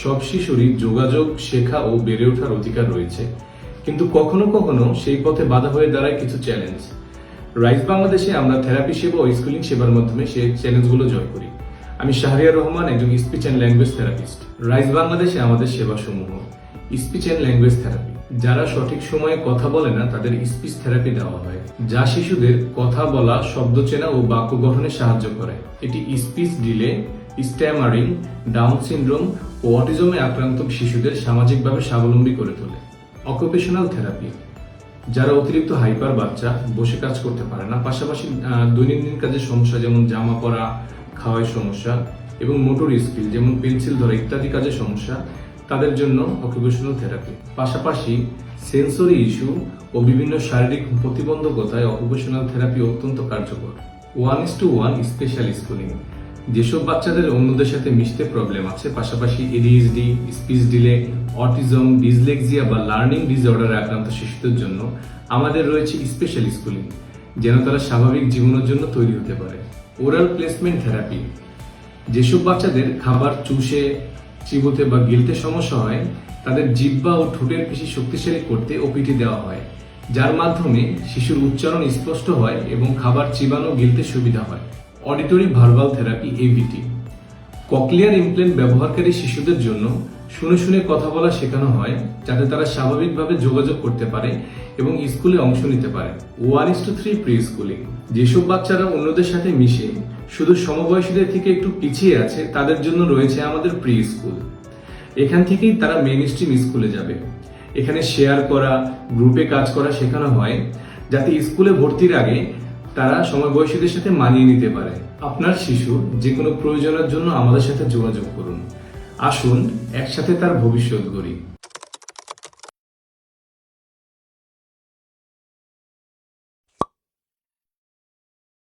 সব শিশুরই যোগাযোগ, শেখা ও বেড়ে ওঠার অধিকার রয়েছে, কিন্তু কখনো কখনো সেই পথে বাধা হয়ে দাঁড়ায় কিছু চ্যালেঞ্জ। রাইজ বাংলাদেশে আমরা থেরাপি সেবা ও স্কুলিং সেবার মাধ্যমে সেই চ্যালেঞ্জগুলো জয় করি। আমি শাহরিয়ার রহমান, একজন speech and language therapist. Rise বাংলাদেশে আমাদের সেবাসমূহ: স্পিচ অ্যান্ড ল্যাঙ্গুয়েজ থেরাপি, যারা সঠিক সময়ে কথা বলে না তাদের স্পিচ থেরাপি দেওয়া হয়, যা শিশুদের কথা বলা, শব্দ চেনা ও বাক্য গঠনে সাহায্য করে। এটি speech delay, stammering, down syndrome ও অটিজমে আক্রান্ত শিশুদের সামাজিকভাবে স্বাবলম্বী করে তোলে। অকুপেশনাল থেরাপি, যারা অতিরিক্ত হাইপার বাচ্চা, বসে কাজ করতে পারে না, পাশাপাশি দৈনন্দিন কাজের সমস্যা যেমন জামা পরা, খাওয়ার সমস্যা এবং মোটর স্কিল যেমন পেন্সিল ধরা ইত্যাদি কাজের সমস্যা, তাদের জন্য অকুপেশনাল থেরাপি। পাশাপাশি সেন্সরি ইস্যু ও বিভিন্ন শারীরিক প্রতিবন্ধকতায় অকুপেশনাল থেরাপি অত্যন্ত কার্যকর। 1:1 স্পেশাল স্কুলিং, যেসব বাচ্চাদের অন্যদের সাথে মিশতে প্রবলেম আছে, পাশাপাশি ADHD, speech delay, autism, dyslexia বা লার্নিং ডিসঅর্ডারে আক্রান্ত শিশুদের জন্য আমাদের রয়েছে স্পেশাল স্কুলিং, যেন তারা স্বাভাবিক জীবনের জন্য তৈরি হতে পারে। ওরাল প্লেসমেন্ট থেরাপি, যেসব বাচ্চাদের খাবার চুষে, চিবোতে বা গিলতে সমস্যা হয়, তাদের জিহ্বা ও ঠোঁটের পেশি শক্তিশালী করতে ওপিটি দেওয়া হয়, যার মাধ্যমে শিশুর উচ্চারণ স্পষ্ট হয় এবং খাবার চিবানো গিলতে সুবিধা হয়। Auditory verbal therapy, AVT, cochlear implant ব্যবহারকারী শিশুদের জন্য শুনে শুনে কথা বলা শেখানো হয়, যাতে তারা স্বাভাবিকভাবে যোগাযোগ করতে পারে এবং স্কুলে অংশ নিতে পারে। 1:3 প্রি স্কুলিং, যেসব বাচ্চারা অন্যদের সাথে মিশে শুধু সমবয়সীদের থেকে একটু পিছিয়ে আছে, তাদের জন্য রয়েছে আমাদের প্রি স্কুল। এখান থেকেই তারা মেইন স্ট্রিম স্কুলে যাবে। এখানে শেয়ার করা, গ্রুপে কাজ করা শেখানো হয়, যাতে স্কুলে ভর্তির আগে তারা সমবয়সীদের সাথে মানিয়ে নিতে পারে। আপনার শিশু যে কোনো প্রয়োজনের জন্য আমাদের সাথে যোগাযোগ করুন। আসুন একসাথে তার ভবিষ্যৎ গড়ি।